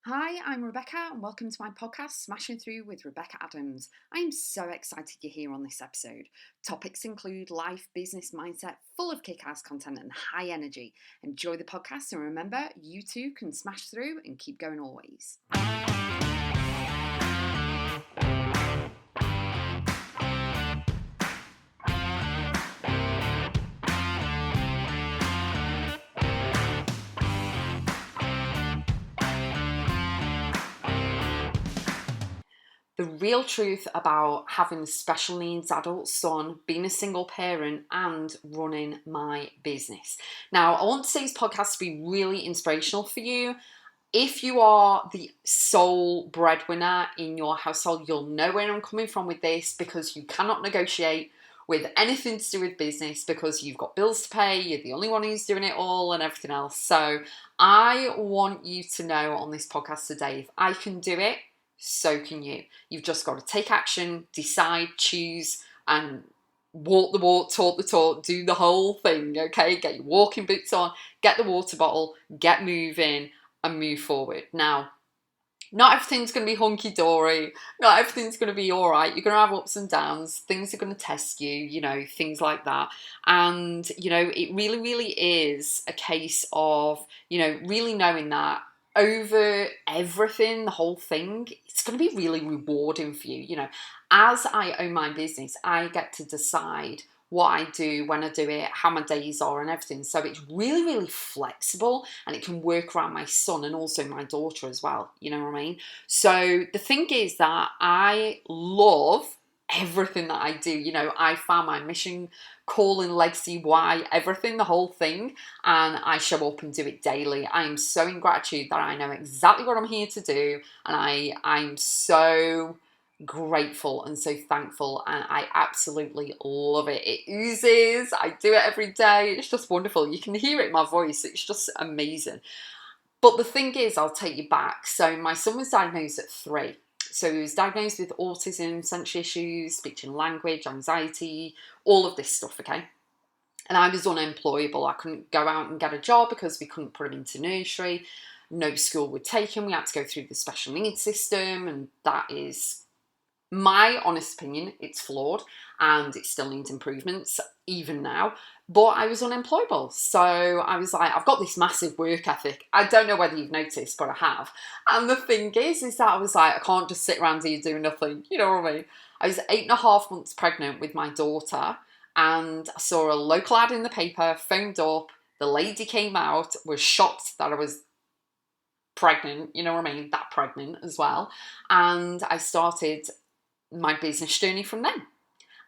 Hi, I'm Rebecca, and welcome to my podcast, Smashing Through with Rebecca Adams. I am so excited you're here on this episode. Topics include life, business, mindset, full of kick-ass content and high energy. Enjoy the podcast, and remember, you too can smash through and keep going always. The real truth about having a special needs adult son, being a single parent, and running my business. Now, I want today's podcast to be really inspirational for you. If you are the sole breadwinner in your household, you'll know where I'm coming from with this, because you cannot negotiate with anything to do with business because you've got bills to pay, you're the only one who's doing it all and everything else. So I want you to know on this podcast today, if I can do it, so can you. You've just got to take action, decide, choose, and walk the walk, talk the talk, do the whole thing, okay? Get your walking boots on, get the water bottle, get moving, and move forward. Now, not everything's going to be hunky-dory. Not everything's going to be all right. You're going to have ups and downs. Things are going to test you, things like that. And, it really, really is a case of, really knowing that over everything, the whole thing, it's going to be really rewarding for you. As I own my business, I get to decide what I do, when I do it, how my days are and everything. So it's really, really flexible, and it can work around my son and also my daughter as well. You know what I mean? So the thing is that I love everything that I do. I found my mission, calling, legacy, why, everything, the whole thing. And I show up and do it daily. I am so in gratitude that I know exactly what I'm here to do. And I'm so grateful and so thankful, and I absolutely love it. It oozes. I do it every day. It's just wonderful. You can hear it in my voice. It's just amazing. But the thing is, I'll take you back. So my son was diagnosed at 3. So he was diagnosed with autism, sensory issues, speech and language, anxiety, all of this stuff, okay? And I was unemployable. I couldn't go out and get a job because we couldn't put him into nursery. No school would take him. We had to go through the special needs system, and that is, my honest opinion, it's flawed and it still needs improvements even now. But I was unemployable. So I was like, I've got this massive work ethic. I don't know whether you've noticed, but I have. And the thing is that I was like, I can't just sit around here doing nothing. You know what I mean? I was 8.5 months pregnant with my daughter, and I saw a local ad in the paper, phoned up. The lady came out, was shocked that I was pregnant, you know what I mean? That pregnant as well. And I started my business journey from then.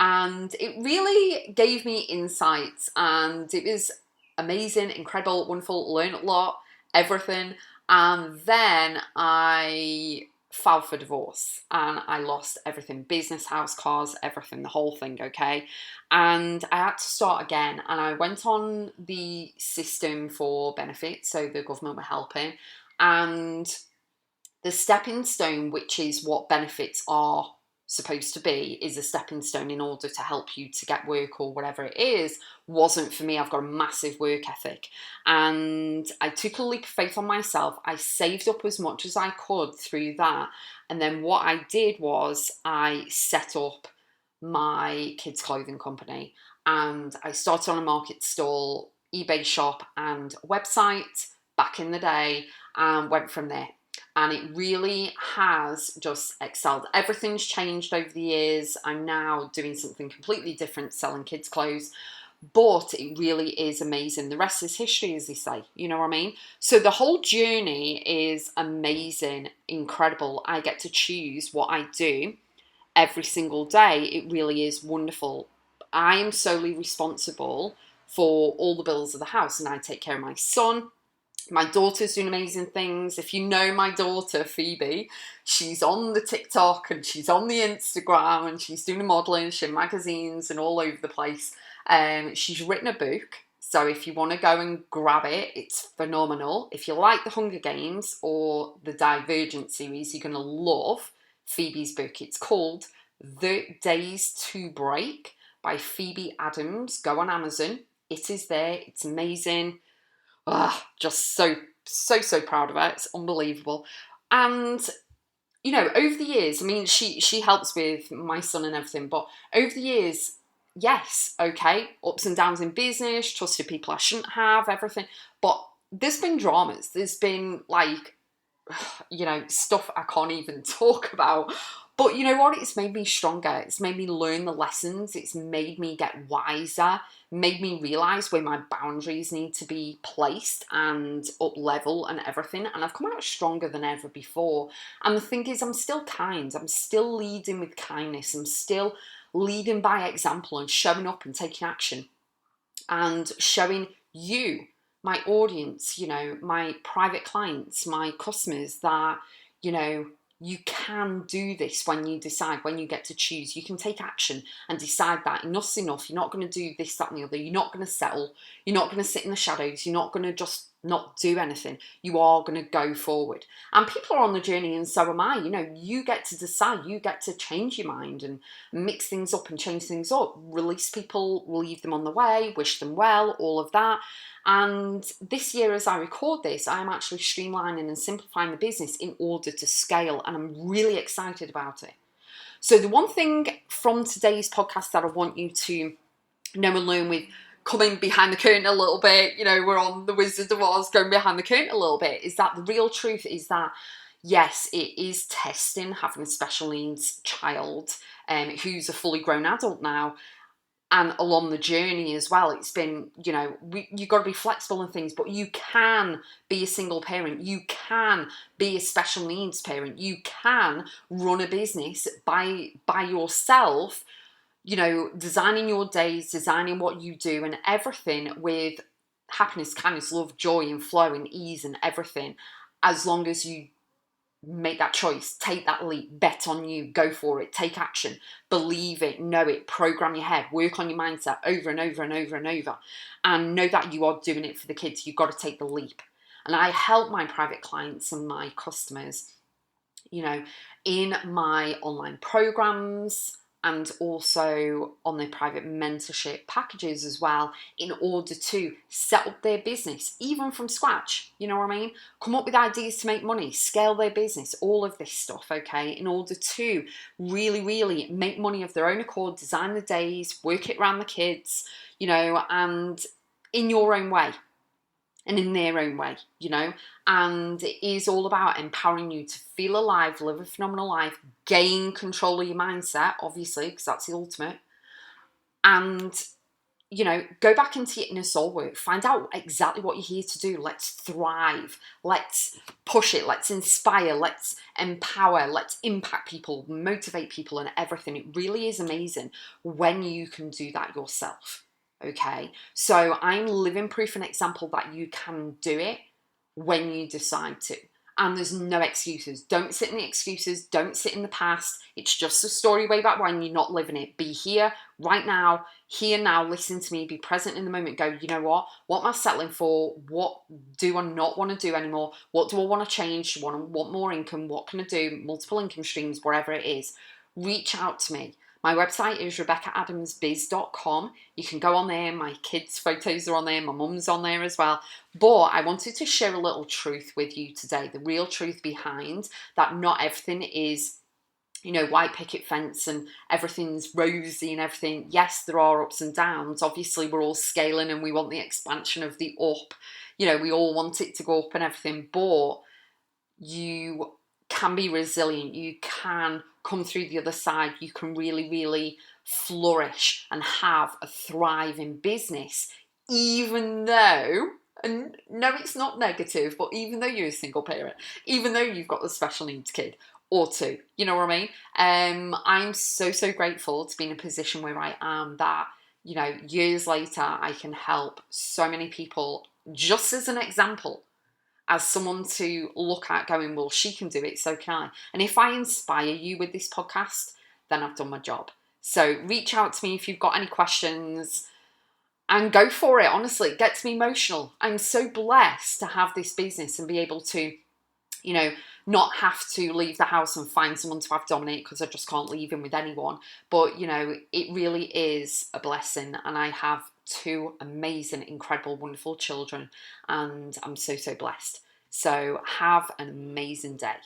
And it really gave me insights, and it was amazing, incredible, wonderful, learned a lot, everything. And then I filed for divorce and I lost everything, business, house, cars, everything, the whole thing, okay? And I had to start again, and I went on the system for benefits, so the government were helping. And the stepping stone, which is what benefits are supposed to be, is a stepping stone in order to help you to get work or whatever it is, wasn't for me. I've got a massive work ethic, and I took a leap of faith on myself. I saved up as much as I could through that, and then what I did was I set up my kids clothing company, and I started on a market stall, eBay shop and website back in the day, and went from there. And it really has just excelled. Everything's changed over the years. I'm now doing something completely different, selling kids' clothes. But it really is amazing. The rest is history, as they say. You know what I mean? So the whole journey is amazing, incredible. I get to choose what I do every single day. It really is wonderful. I am solely responsible for all the bills of the house, and I take care of my son. My daughter's doing amazing things. If you know my daughter, Phoebe, she's on the TikTok and she's on the Instagram, and she's doing modelling, she's in magazines and all over the place. She's written a book. So if you want to go and grab it, it's phenomenal. If you like the Hunger Games or the Divergent series, you're going to love Phoebe's book. It's called The Days to Break by Phoebe Adams. Go on Amazon. It is there. It's amazing. Just so proud of it. It's unbelievable. And, you know, over the years, I mean, she helps with my son and everything, but over the years, yes, okay, ups and downs in business, trusted people I shouldn't have, everything. But there's been dramas. There's been like, you know, stuff I can't even talk about. But you know what? It's made me stronger. It's made me learn the lessons. It's made me get wiser, made me realise where my boundaries need to be placed and up level and everything. And I've come out stronger than ever before. And the thing is, I'm still kind. I'm still leading with kindness. I'm still leading by example and showing up and taking action and showing you, my audience, you know, my private clients, my customers, that, you know, you can do this when you decide, when you get to choose. You can take action and decide that enough's enough. You're not going to do this, that, and the other. You're not going to settle. You're not going to sit in the shadows. You're not going to just not do anything. You are going to go forward. And people are on the journey, and so am I. You know, you get to decide. You get to change your mind and mix things up and change things up. Release people, leave them on the way, wish them well, all of that. And this year, as I record this, I'm actually streamlining and simplifying the business in order to scale, and I'm really excited about it. So the one thing from today's podcast that I want you to know and learn, with coming behind the curtain a little bit, you know, we're on the Wizard of Oz, going behind the curtain a little bit, is that the real truth is that, yes, it is testing having a special needs child who's a fully grown adult now. And along the journey as well, it's been, you know, you've got to be flexible and things, but you can be a single parent. You can be a special needs parent. You can run a business by yourself, you know, designing your days, designing what you do and everything with happiness, kindness, love, joy and flow and ease and everything, as long as you make that choice, take that leap, bet on you, go for it, take action, believe it, know it, program your head, work on your mindset over and over and over and over, and know that you are doing it for the kids. You've got to take the leap. And I help my private clients and my customers, you know, in my online programs and also on their private mentorship packages as well, in order to set up their business, even from scratch, you know what I mean? Come up with ideas to make money, scale their business, all of this stuff, okay, in order to really, really make money of their own accord, design the days, work it around the kids, you know, and in your own way. And in their own way, you know, and it is all about empowering you to feel alive, live a phenomenal life, gain control of your mindset, obviously, because that's the ultimate, and, you know, go back into your inner soul work, find out exactly what you're here to do. Let's thrive, let's push it, let's inspire, let's empower, let's impact people, motivate people and everything. It really is amazing when you can do that yourself. Okay, so I'm living proof and example that you can do it when you decide to. And there's no excuses. Don't sit in the excuses. Don't sit in the past. It's just a story way back when. You're not living it. Be here, right now, here now, listen to me, be present in the moment. Go, you know what? What am I settling for? What do I not want to do anymore? What do I want to change? Do I want more income? What can I do? Multiple income streams, wherever it is. Reach out to me. My website is rebeccaadamsbiz.com. You can go on there. My kids' photos are on there. My mum's on there as well. But I wanted to share a little truth with you today. The real truth behind that not everything is, you know, white picket fence and everything's rosy and everything. Yes, there are ups and downs. Obviously, we're all scaling and we want the expansion of the up. You know, we all want it to go up and everything. But you can be resilient. You can come through the other side. You can really, really flourish and have a thriving business, even though, and no, it's not negative, but even though you're a single parent, even though you've got the special needs kid or two, you know what I mean? I'm so, so grateful to be in a position where I am, that, you know, years later, I can help so many people, just as an example, as someone to look at going, well, she can do it, so can I. And if I inspire you with this podcast, then I've done my job. So reach out to me if you've got any questions and go for it. Honestly, it gets me emotional. I'm so blessed to have this business and be able to, you know, not have to leave the house and find someone to have dominate, because I just can't leave him with anyone. But, you know, it really is a blessing. And I have two amazing, incredible, wonderful children. And I'm so, so blessed. So have an amazing day.